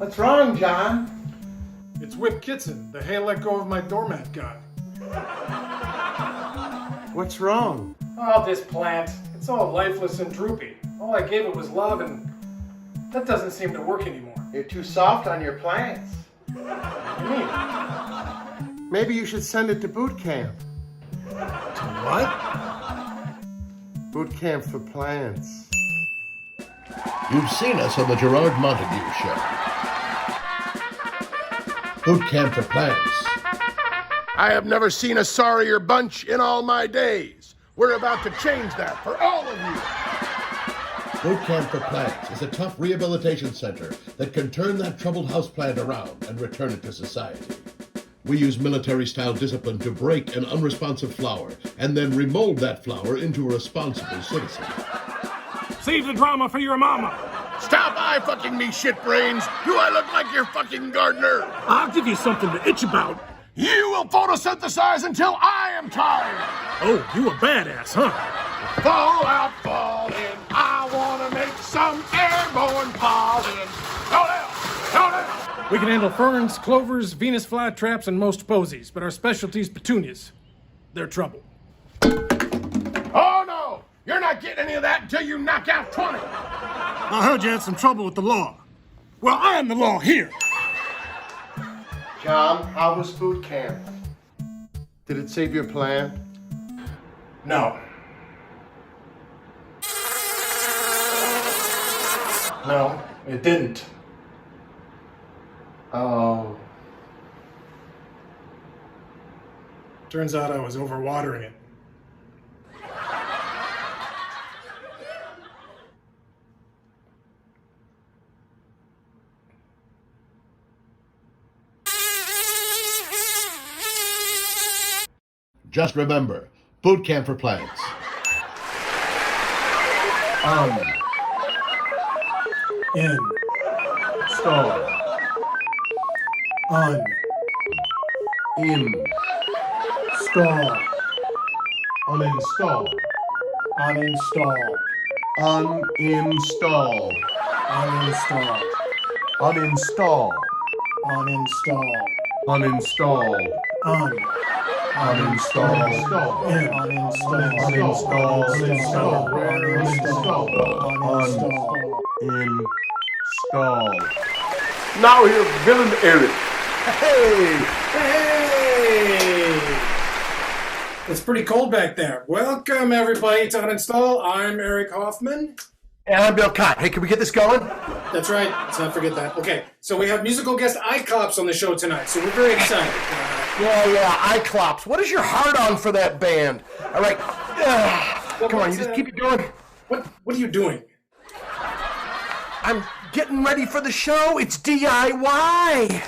What's wrong, John? It's Whip Kitson, the hey let go of my doormat guy. What's wrong? Oh, this plant. It's all lifeless and droopy. All I gave it was love, and that doesn't seem to work anymore. You're too soft on your plants. What do you mean? Maybe you should send it to boot camp. To what? Boot camp for plants. You've seen us on the Gerard Montague Show. Boot camp for plants. I have never seen a sorrier bunch in all my days. We're about to change that for all of you. Boot Camp for Plants is a tough rehabilitation center that can turn that troubled houseplant around and return it to society. We use military-style discipline to break an unresponsive flower and then remold that flower into a responsible citizen. Save the drama for your mama. Stop eye-fucking me, shitbrains! Do I look like your fucking gardener? I'll give you something to itch about. You will photosynthesize until I am tired! Oh, you a badass, huh? Fall out, fall in. I want to make some airborne pollen. Go down, go down. We can handle ferns, clovers, Venus flytraps, and most posies, but our specialty's petunias. They're trouble. Oh no! You're not getting any of that until you knock out 20. I heard you had some trouble with the law. Well, I am the law here. John, how was boot camp? Did it save your plant? No. No, it didn't. Oh. Turns out I was overwatering it. Just remember, boot camp for plants. Install. Install. Uninstall. Uninstall. Uninstall. Uninstall. Uninstall. Uninstall. Uninstall. Uninstall. Uninstall. Now here's Villain Eric. Hey! It's pretty cold back there. Welcome, everybody, to Uninstall. I'm Eric Hoffman. And I'm Bill Cott. Hey, can we get this going? That's right. Let's not forget that. Okay, so we have musical guest Eyeclops on the show tonight, so we're very excited. Yeah, Eyeclops. What is your heart on for that band? All right. Come on, you just keep it going. What are you doing? I'm getting ready for the show. It's DIY.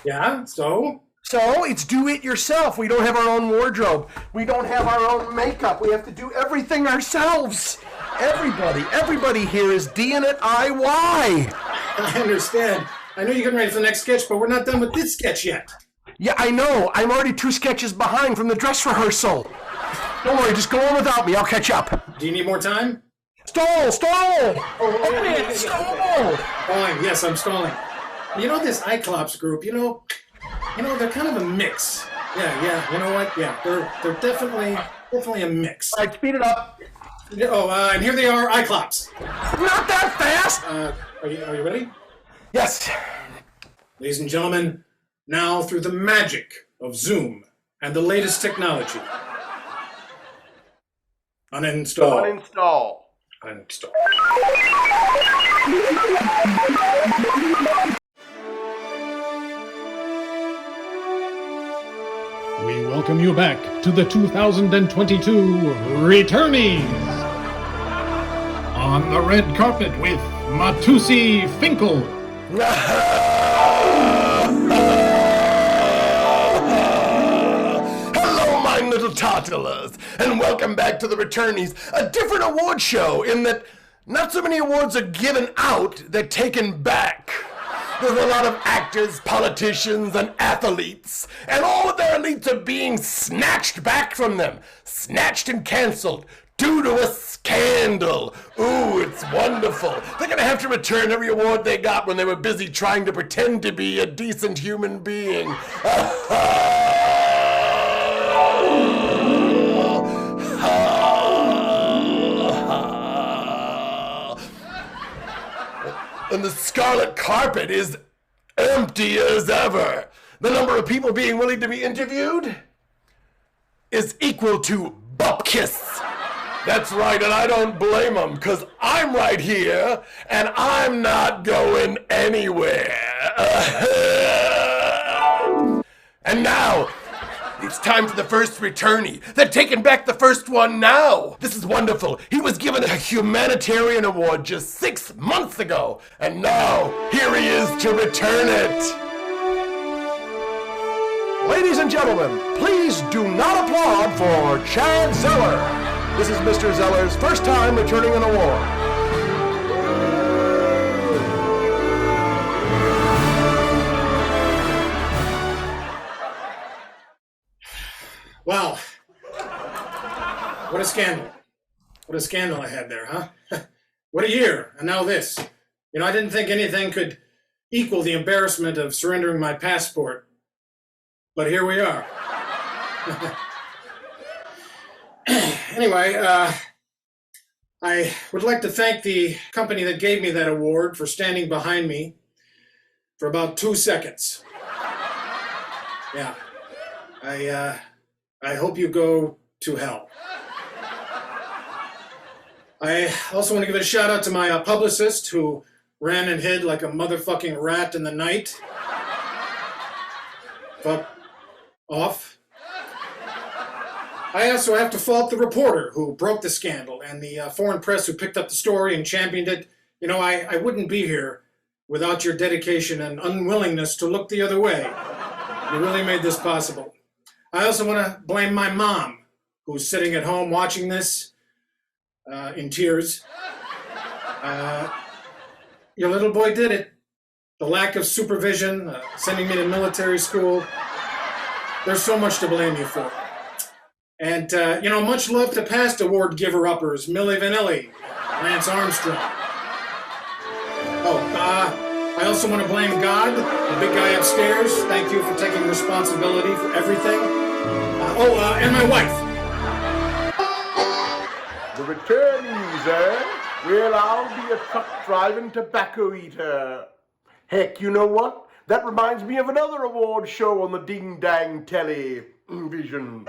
Yeah, so? So, it's do it yourself. We don't have our own wardrobe. We don't have our own makeup. We have to do everything ourselves. Everybody here is D'ing it IY. I understand. I know you're getting ready for the next sketch, but we're not done with this sketch yet. Yeah, I know. I'm already 2 sketches behind from the dress rehearsal. Don't worry, just go on without me. I'll catch up. Do you need more time? Stall! Stall! Stall! Fine, yes, I'm stalling. You know this Eyeclops group, you know, they're kind of a mix. Yeah, you know what? Yeah, they're definitely a mix. All right, speed it up. Oh, and here they are, Eyeclops. Not that fast! Are you ready? Yes. Ladies and gentlemen, now through the magic of Zoom and the latest technology. Uninstall. Uninstall. We welcome you back to the 2022 Returnies. On the red carpet with Matusi Finkel. Hello, my little tartalas, and welcome back to the Returnies, a different award show in that not so many awards are given out, they're taken back. There's a lot of actors, politicians, and athletes, and all of their elites are being snatched back from them, snatched and canceled, due to a scandal. Ooh, it's wonderful. They're gonna have to return every award they got when they were busy trying to pretend to be a decent human being. And the scarlet carpet is empty as ever. The number of people being willing to be interviewed is equal to bupkis. That's right, and I don't blame them, because I'm right here, and I'm not going anywhere. And now, it's time for the first returnee. They're taking back the first one now. This is wonderful. He was given a humanitarian award just 6 months ago, and now here he is to return it. Ladies and gentlemen, please do not applaud for Chad Zeller. This is Mr. Zeller's first time returning an award. Wow. What a scandal. What a scandal I had there, huh? What a year, and now this. You know, I didn't think anything could equal the embarrassment of surrendering my passport. But here we are. Anyway, I would like to thank the company that gave me that award for standing behind me for about 2 seconds. Yeah. I hope you go to hell. I also want to give a shout out to my publicist who ran and hid like a motherfucking rat in the night. Fuck off. I also have to fault the reporter who broke the scandal and the foreign press who picked up the story and championed it. You know, I wouldn't be here without your dedication and unwillingness to look the other way. You really made this possible. I also want to blame my mom, who's sitting at home watching this in tears. Your little boy did it. The lack of supervision, sending me to military school. There's so much to blame you for. And, you know, much love to past award giver-uppers, Milli Vanilli, Lance Armstrong. I also want to blame God, the big guy upstairs. Thank you for taking responsibility for everything. And my wife. The returnees, eh? Well, I'll be a truck-driving tobacco eater. Heck, you know what? That reminds me of another award show on the ding-dang television.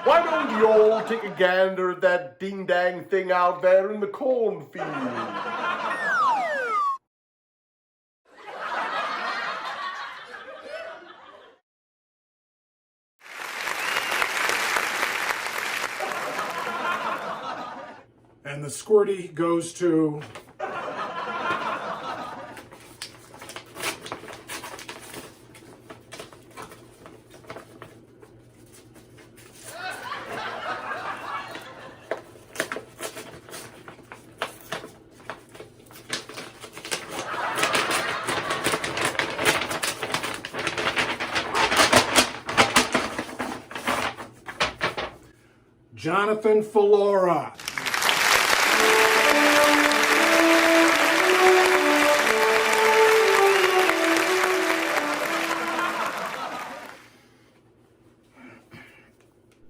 Why don't you all take a gander at that ding-dang thing out there in the cornfield? And the squirty goes to... Jonathan Falora.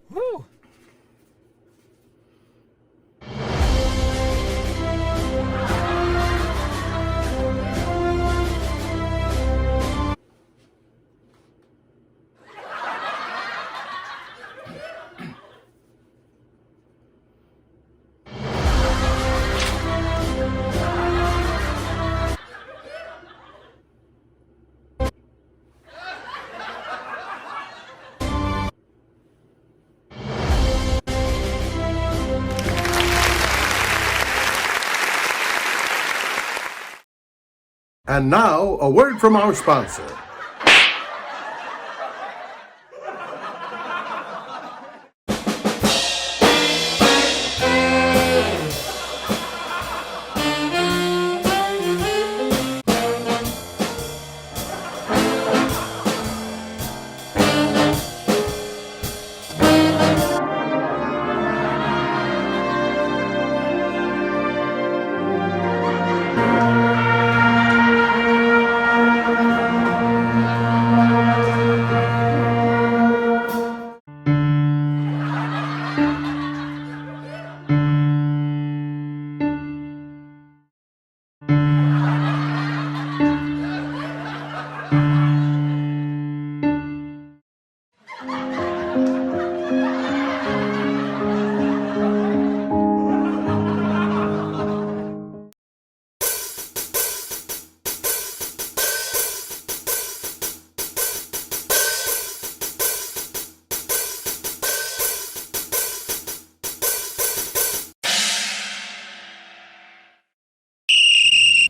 Woo! And now, a word from our sponsor.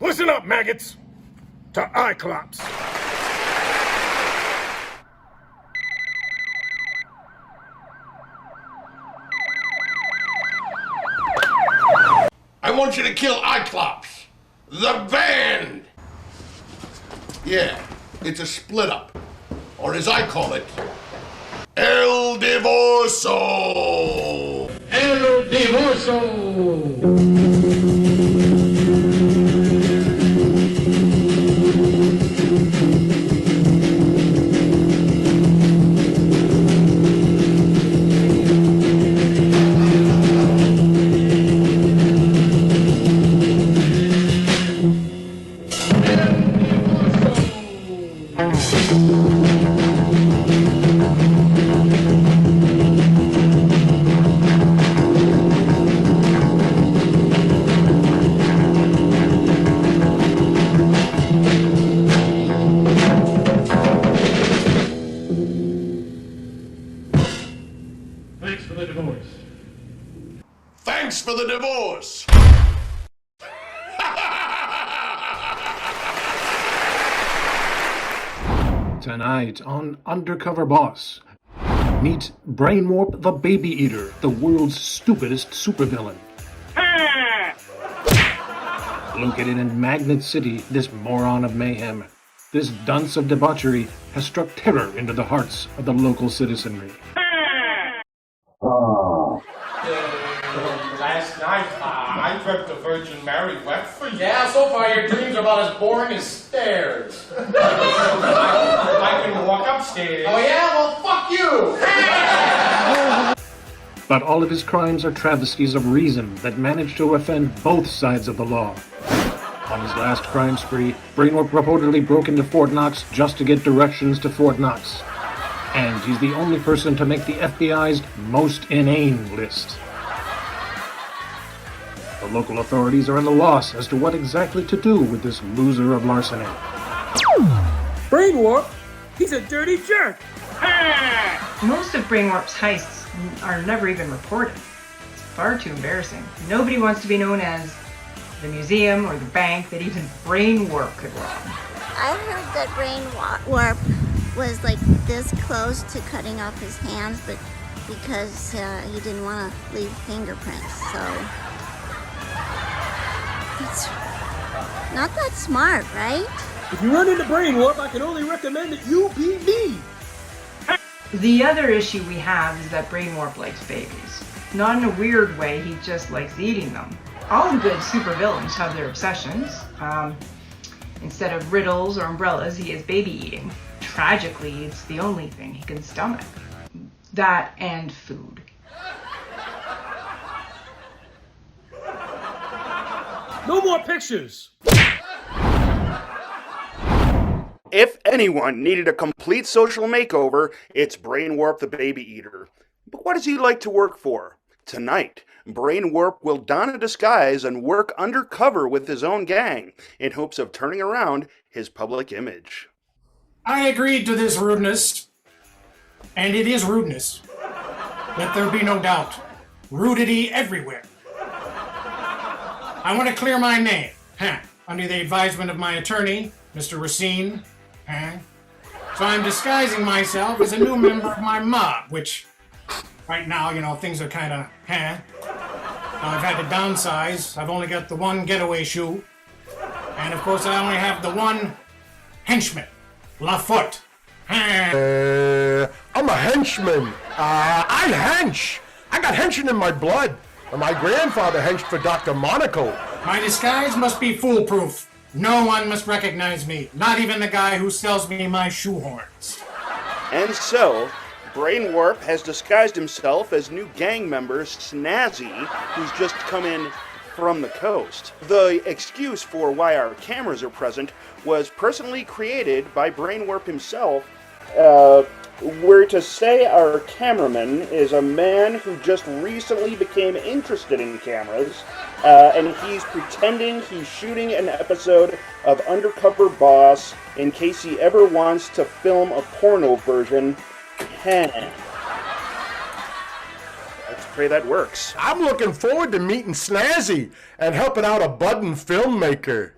Listen up, maggots. To Eyeclops. I want you to kill Eyeclops. The band. Yeah, it's a split up. Or as I call it, El Divorso. El Divorso! Thanks for the divorce. Thanks for the divorce. Tonight on Undercover Boss, meet Brainwarp the Baby Eater, the world's stupidest supervillain. Located in Magnet City, this moron of mayhem, this dunce of debauchery has struck terror into the hearts of the local citizenry. Last night, I dreamt the Virgin Mary wept for you. Yeah, so far your dreams are about as boring as stairs. I can walk upstairs. Oh yeah? Well, fuck you! But all of his crimes are travesties of reason that manage to offend both sides of the law. On his last crime spree, Brainwarp reportedly broke into Fort Knox just to get directions to Fort Knox. And he's the only person to make the FBI's most inane list. The local authorities are at a loss as to what exactly to do with this loser of larceny. Brainwarp? He's a dirty jerk! Most of Brainwarp's heists are never even reported. It's far too embarrassing. Nobody wants to be known as the museum or the bank that even Brainwarp could rob. I heard that Brainwarp was like this close to cutting off his hands, but because he didn't want to leave fingerprints, so it's not that smart, right? If you run into Brainwarp, I can only recommend that you be me! The other issue we have is that Brainwarp likes babies. Not in a weird way, he just likes eating them. All good supervillains have their obsessions. Instead of riddles or umbrellas, he is baby eating. Tragically, it's the only thing he can stomach. That and food. No more pictures! If anyone needed a complete social makeover, it's Brainwarp the Baby Eater. But what does he like to work for? Tonight, Brainwarp will don a disguise and work undercover with his own gang in hopes of turning around his public image. I agreed to this rudeness, and it is rudeness. Let there be no doubt. Rudity everywhere. I want to clear my name, under the advisement of my attorney, Mr. Racine, So I'm disguising myself as a new member of my mob, which right now, things are kind of, Now I've had to downsize. I've only got the one getaway shoe. And of course, I only have the one henchman, LaFoot. I'm a henchman. I hench. I got henching in my blood. My grandfather henched for Dr. Monaco. My disguise must be foolproof. No one must recognize me, not even the guy who sells me my shoehorns. And so, Brainwarp has disguised himself as new gang member Snazzy, who's just come in from the coast. The excuse for why our cameras are present was personally created by Brainwarp himself. We're to say our cameraman is a man who just recently became interested in cameras, and he's pretending he's shooting an episode of Undercover Boss in case he ever wants to film a porno version. Let's pray that works. I'm looking forward to meeting Snazzy and helping out a budding filmmaker.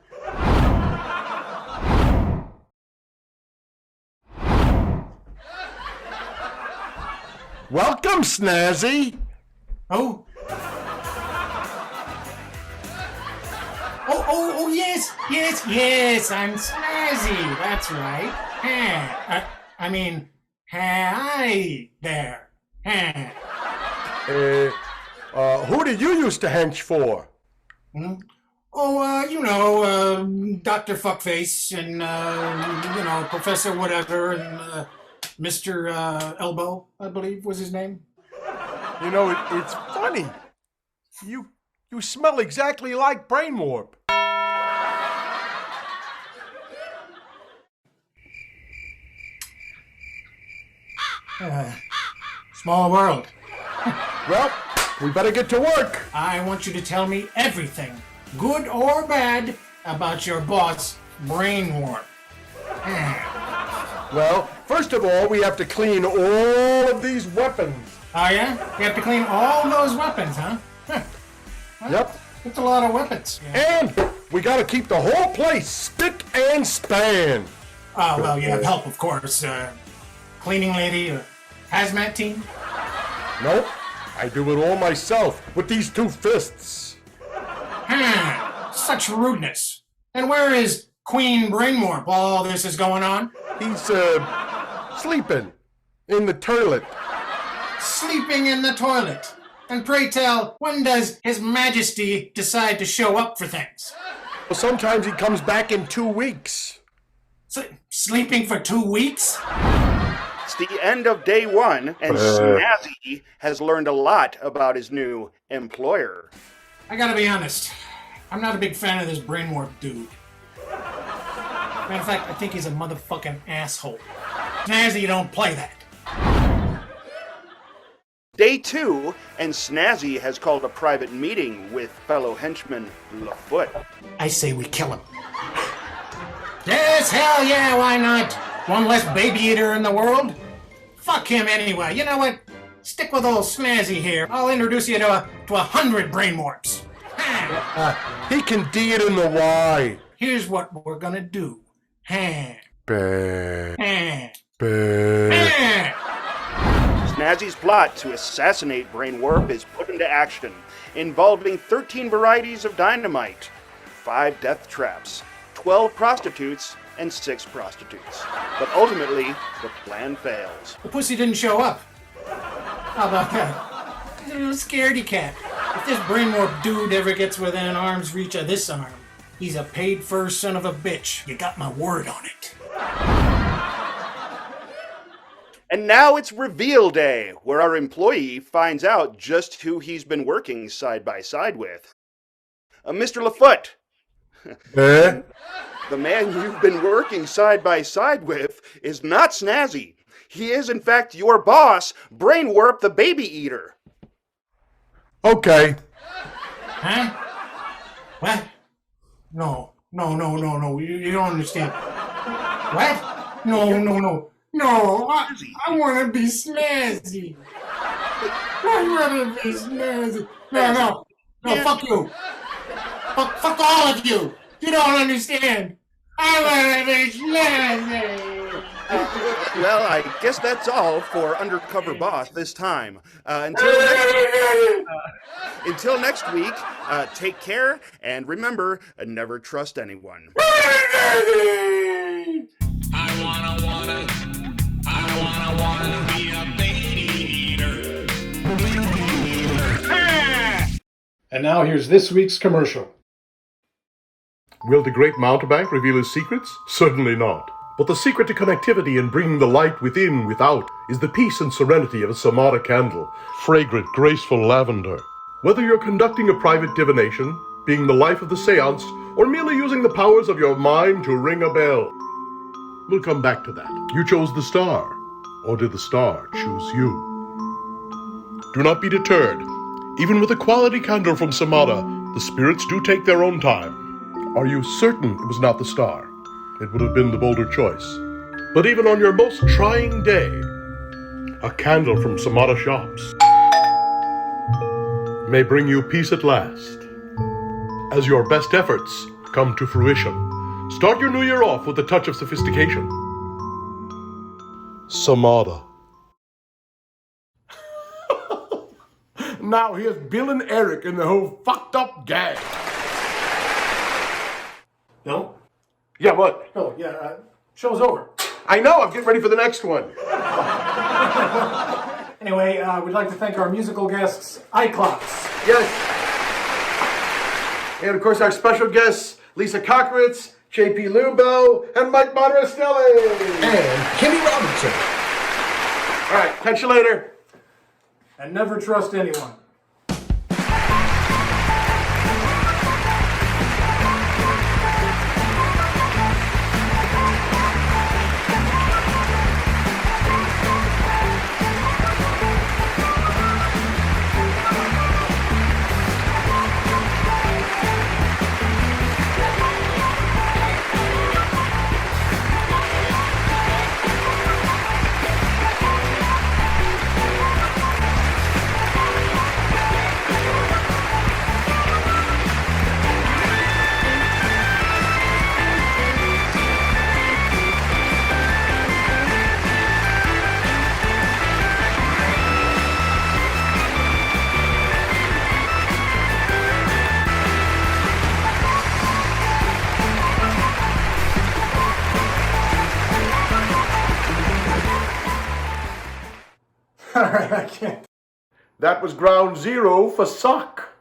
Welcome, Snazzy. Oh, yes, I'm Snazzy. That's right. Hi there. Who did you used to hench for? Dr. Fuckface and, Professor whatever and, Mr. Elbow, I believe was his name. You know, it's funny. You smell exactly like Brainwarp. Small world. Well, we better get to work. I want you to tell me everything, good or bad, about your boss, Brainwarp. Well, first of all, we have to clean all of these weapons. Oh, yeah? You have to clean all those weapons, huh? Yep. That's a lot of weapons. And we got to keep the whole place spick and span. Oh, well, you have help, of course. Cleaning lady, hazmat team? Nope. I do it all myself with these 2 fists. Such rudeness. And where is Queen Brainwarp while all this is going on? He's, sleeping in the toilet. Sleeping in the toilet. And pray tell, when does His Majesty decide to show up for things? Well, sometimes he comes back in 2 weeks. Sleeping for 2 weeks? It's the end of day 1, and Snazzy has learned a lot about his new employer. I gotta be honest, I'm not a big fan of this Brainwarp dude. Matter of fact, I think he's a motherfucking asshole. Snazzy, you don't play that. Day 2, and Snazzy has called a private meeting with fellow henchman LaFoot. I say we kill him. Yes, hell yeah, why not? One less baby eater in the world? Fuck him anyway. You know what? Stick with old Snazzy here. I'll introduce you to 100 Brainwarps. He can D it in the Y. Here's what we're gonna do. Snazzy's plot to assassinate Brainwarp is put into action, involving 13 varieties of dynamite, 5 death traps, 12 prostitutes, and 6 prostitutes. But ultimately, the plan fails. The pussy didn't show up. How about that? He's a little scaredy cat. If this Brainwarp dude ever gets within arm's reach of this arm, he's a paid-for son of a bitch. You got my word on it. And now it's reveal day, where our employee finds out just who he's been working side by side with. Mr. LaFoot. The man you've been working side by side with is not Snazzy. He is, in fact, your boss, Brainwarp the Baby Eater. Okay. Huh? What? No. You don't understand. What? No. No, I want to be Snazzy. I want to be Snazzy. No, fuck you. Fuck all of you. You don't understand. I want to be Snazzy. Well, I guess that's all for Undercover Boss this time. Until next week, take care, and remember, never trust anyone. I wanna be a baby eater. And now here's this week's commercial. Will the great Mountebank reveal his secrets? Certainly not. But the secret to connectivity and bringing the light within, without, is the peace and serenity of a Samara candle. Fragrant, graceful lavender. Whether you're conducting a private divination, being the life of the seance, or merely using the powers of your mind to ring a bell. We'll come back to that. You chose the star. Or did the star choose you? Do not be deterred. Even with a quality candle from Samara, the spirits do take their own time. Are you certain it was not the star? It would have been the bolder choice. But even on your most trying day, a candle from Samara Shops may bring you peace at last. As your best efforts come to fruition, start your new year off with a touch of sophistication. Samara. Now here's Bill and Eric and the whole fucked up gang. Bill? Yeah, what? Bill, yeah, show's over. I know, I'm getting ready for the next one. Anyway, we'd like to thank our musical guests, Eyeclops. Yes. And of course our special guests, Lisa Kockeritz, JP Lubow, and Mike Monterastelli. And Kimmy Robertson. All right, catch you later. And never trust anyone. All right, I can't. That was ground zero for suck.